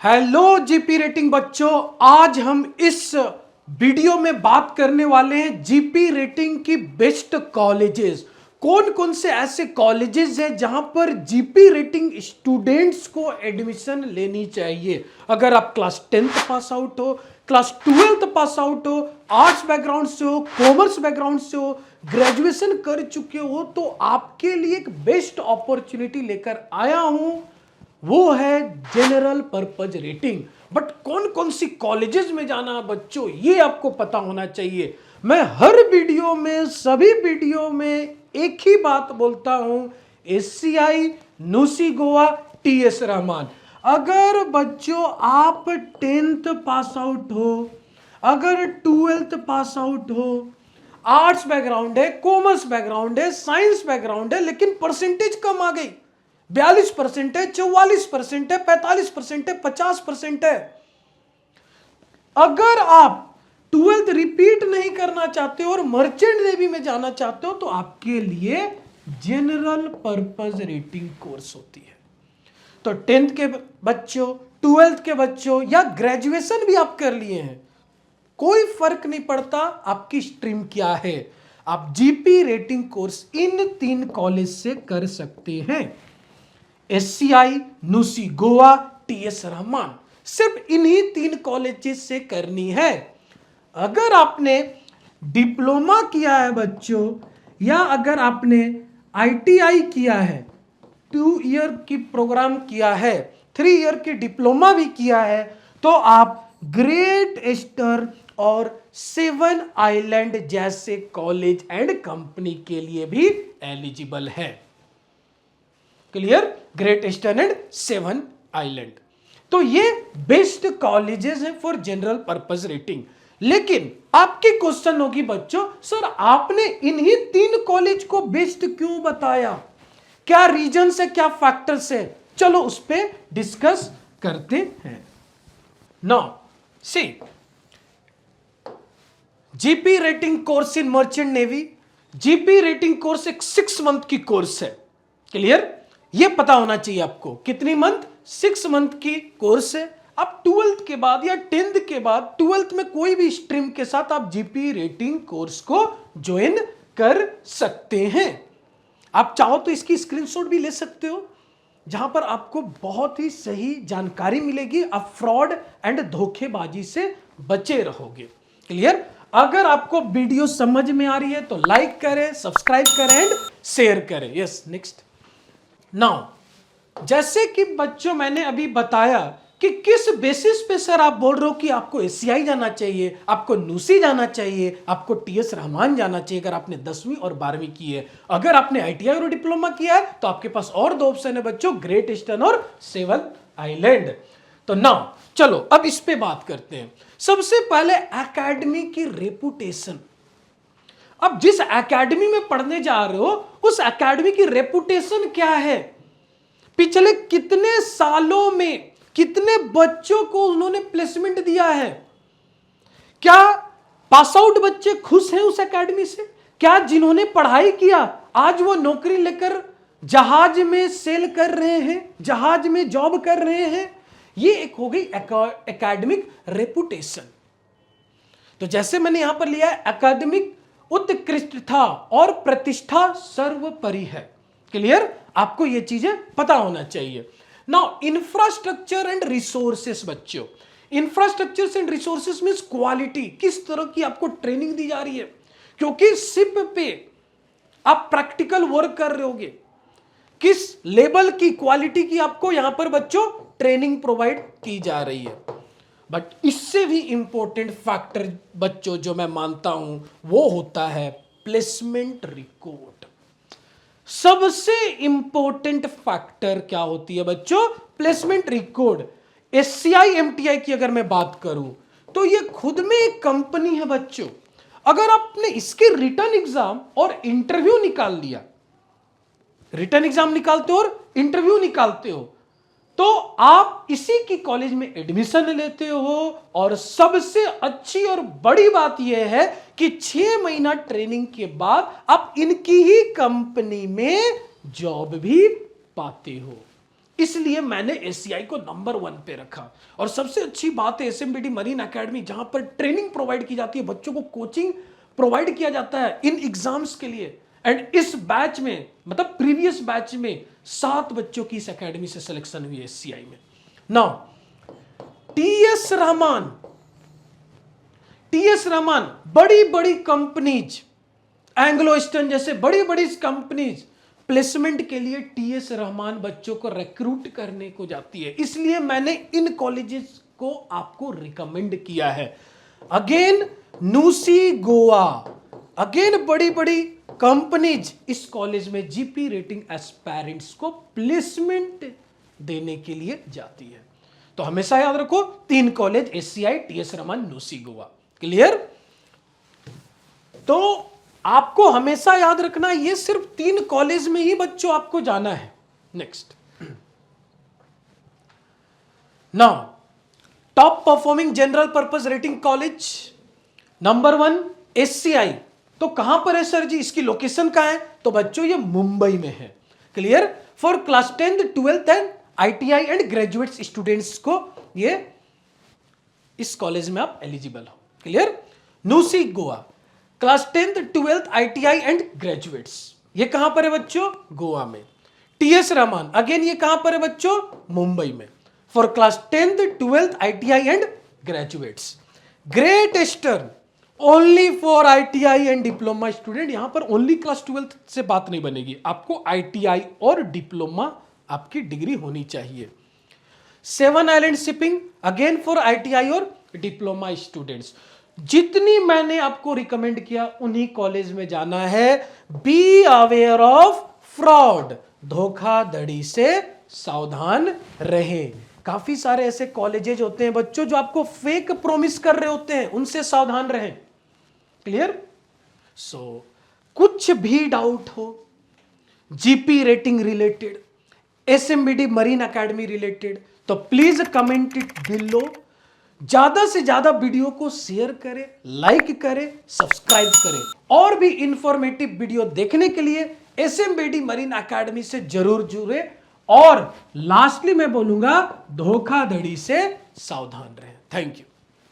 Hello GP rating बच्चों, आज हम इस वीडियो में बात करने वाले हैं जीपी रेटिंग की बेस्ट कॉलेजेस। कौन कौन से ऐसे कॉलेजेस हैं जहां पर जीपी रेटिंग स्टूडेंट्स को एडमिशन लेनी चाहिए। अगर आप क्लास 10th पास आउट हो, क्लास 12th पास आउट हो, आर्ट्स बैकग्राउंड से हो, कॉमर्स बैकग्राउंड से हो, ग्रेजुएशन कर चुके हो, तो आपके लिए एक बेस्ट अपॉर्चुनिटी लेकर आया हूं। वो है जनरल पर्पज रेटिंग। बट कौन कौन सी कॉलेजेस में जाना बच्चों, ये आपको पता होना चाहिए। मैं हर वीडियो में, सभी वीडियो में एक ही बात बोलता हूं, एससीआई, नूसी गोवा, टीएस रहमान। अगर बच्चों आप 10th पास आउट हो, अगर 12th पास आउट हो, आर्ट्स बैकग्राउंड है, कॉमर्स बैकग्राउंड है, साइंस बैकग्राउंड है, लेकिन परसेंटेज कम आ गई, 42% है, 44% है, 45% है, 50% है। अगर आप 12th रिपीट नहीं करना चाहते हो और मर्चेंट नेवी में जाना चाहते हो, तो आपके लिए जनरल पर्पस रेटिंग कोर्स होती है। तो 10th के बच्चों, 12th के बच्चों, या ग्रेजुएशन भी आप कर लिए हैं, कोई फर्क नहीं पड़ता आपकी स्ट्रीम क्या है, आप GP rating course in 3 college से कर सकते हैं। एससीआई, नूसी गोवा, टीएस रहमान, सिर्फ इन्हीं 3 कॉलेजेस से करनी है। अगर आपने डिप्लोमा किया है बच्चों, या अगर आपने आईटीआई किया है, 2 ईयर की प्रोग्राम किया है, 3 ईयर की डिप्लोमा भी किया है, तो आप ग्रेट ईस्टर्न और 7 आइलैंड जैसे कॉलेज एंड कंपनी के लिए भी एलिजिबल है। Clear? Great eastern and 7 island, तो ये बेस्ट कॉलेजेस हैं फॉर जनरल पर्पस रेटिंग। लेकिन आपकी क्वेश्चन होगी बच्चों, सर आपने इन्हीं 3 कॉलेज को बेस्ट क्यों बताया, क्या रीजन है, क्या फैक्टर्स है? चलो उस पर डिस्कस करते हैं। Now see, GP rating course in merchant navy, GP rating course एक 6 मंथ की कोर्स है। क्लियर? ये पता होना चाहिए आपको, कितनी मंथ? 6 मंथ की कोर्स है। अब 12th के बाद या 10th के बाद, 12th में कोई भी स्ट्रीम के साथ आप जीपी रेटिंग कोर्स को ज्वाइन कर सकते हैं। आप चाहो तो इसकी स्क्रीनशॉट भी ले सकते हो, जहां पर आपको बहुत ही सही जानकारी मिलेगी, आप फ्रॉड एंड धोखेबाजी से बचे रहोगे। क्लियर? अगर आपको वीडियो समझ में आ रही है तो लाइक करें, सब्सक्राइब करें एंड शेयर करें। Yes, next. नाउ जैसे कि बच्चों मैंने अभी बताया कि किस बेसिस पे सर आप बोल रहे हो कि आपको एससीआई जाना चाहिए, आपको नूसी जाना चाहिए, आपको टीएस रहमान जाना चाहिए अगर आपने 10वीं और 12वीं की है। अगर आपने आईटीआई और डिप्लोमा किया है तो आपके पास और 2 ऑप्शन है बच्चों, ग्रेट ईस्टर्न और 7 आइलैंड। तो नाउ चलो अब इस पे बात करते हैं। सबसे पहले एकेडमी की रेपुटेशन। अब जिस एकेडमी में पढ़ने जा रहे हो, उस एकेडमी की रेपुटेशन क्या है, पिछले कितने सालों में कितने बच्चों को उन्होंने प्लेसमेंट दिया है, क्या पास आउट बच्चे खुश हैं उस एकेडमी से? क्या जिन्होंने पढ़ाई किया आज वो नौकरी लेकर जहाज में सेल कर रहे हैं, जहाज में जॉब कर रहे हैं? ये एक हो गई एकेडमिक रेपुटेशन। तो जैसे मैंने यहां पर लिया है, एकेडमिक उत्कृष्टता और प्रतिष्ठा सर्वोपरि है। क्लियर? आपको ये चीजें पता होना चाहिए। नाउ इंफ्रास्ट्रक्चर एंड रिसोर्सेस बच्चों, infrastructure and resources means quality, किस तरह की आपको ट्रेनिंग दी जा रही है, क्योंकि शिप पे आप प्रैक्टिकल वर्क कर रहे होगे, किस लेवल की क्वालिटी की आपको यहां पर बच्चों ट्रेनिंग प्रोवाइड की जा रही है। बट इससे भी इंपॉर्टेंट फैक्टर बच्चों जो मैं मानता हूं, वो होता है प्लेसमेंट रिकॉर्ड। सबसे इंपॉर्टेंट फैक्टर क्या होती है बच्चों? Placement record. एससीआई एमटीआई की अगर मैं बात करूं तो ये खुद में एक कंपनी है बच्चों। अगर आपने इसके रिटर्न एग्जाम और इंटरव्यू निकाल लिया, रिटर्न एग्जाम निकालते हो और इंटरव्यू निकालते हो, तो आप इसी की कॉलेज में एडमिशन लेते हो। और सबसे अच्छी और बड़ी बात यह है कि 6 महीना ट्रेनिंग के बाद आप इनकी ही कंपनी में जॉब भी पाते हो। इसलिए मैंने एसीआई को नंबर 1 पे रखा। और सबसे अच्छी बात है एसएमबीडी मरीन एकेडमी, जहां पर ट्रेनिंग प्रोवाइड की जाती है, बच्चों को कोचिंग प्रोवाइड किया जाता है इन एग्जाम्स के लिए। एंड इस बैच में, मतलब प्रीवियस बैच में 7 बच्चों की इस एकेडमी से सिलेक्शन हुई है एससीआई में। नाउ टीएस रहमान बड़ी बड़ी कंपनीज, एंग्लो ईस्टर्न जैसे बड़ी बड़ी कंपनीज प्लेसमेंट के लिए टीएस रहमान बच्चों को रिक्रूट करने को जाती है, इसलिए मैंने इन कॉलेजेस को आपको रिकमेंड किया है। अगेन नूसी गोवा, अगेन बड़ी बड़ी कंपनीज इस कॉलेज में जीपी रेटिंग एस्पायरेंट्स को प्लेसमेंट देने के लिए जाती है। तो हमेशा याद रखो 3 college, SCI, TS Rahman, NUSI Goa. Clear? तो आपको हमेशा याद रखना ये सिर्फ 3 कॉलेज में ही बच्चों आपको जाना है। Next, now top performing general purpose rating college number 1 SCI. तो कहां पर है सर जी, इसकी लोकेशन कहां है? तो बच्चों ये मुंबई में है। Clear? For class 10th 12th and ITI and graduates students को ये इस कॉलेज में आप एलिजिबल हो। Clear? NUSI Goa, class 10th 12th ITI and graduates, ये कहां पर है बच्चों? गोवा में। टीएस रहमान अगेन ये कहां पर है बच्चों? मुंबई में। For class 10th 12th ITI and graduates. Great eastern only for ITI and diploma student, यहां पर ओनली क्लास 12th से बात नहीं बनेगी, आपको आईटीआई और डिप्लोमा आपकी डिग्री होनी चाहिए। 7 island shipping again for ITI और डिप्लोमा स्टूडेंट्स। जितनी मैंने आपको रिकमेंड किया उन्हीं कॉलेज में जाना है। बी अवेयर ऑफ फ्रॉड, धोखाधड़ी से सावधान रहें। काफी सारे ऐसे कॉलेजेज होते हैं बच्चों जो आपको फेक प्रॉमिस कर रहे होते हैं, उनसे सावधान रहें। क्लियर? सो कुछ भी डाउट हो GP rating related, SMBD marine academy related, तो प्लीज कमेंट इट बिलो। ज्यादा से ज्यादा वीडियो को शेयर करें, लाइक करें, सब्सक्राइब करें। और भी इंफॉर्मेटिव वीडियो देखने के लिए एसएमबीडी मरीन एकेडमी से जरूर जुड़े। और लास्टली मैं बोलूंगा, धोखाधड़ी से सावधान रहें। Thank you.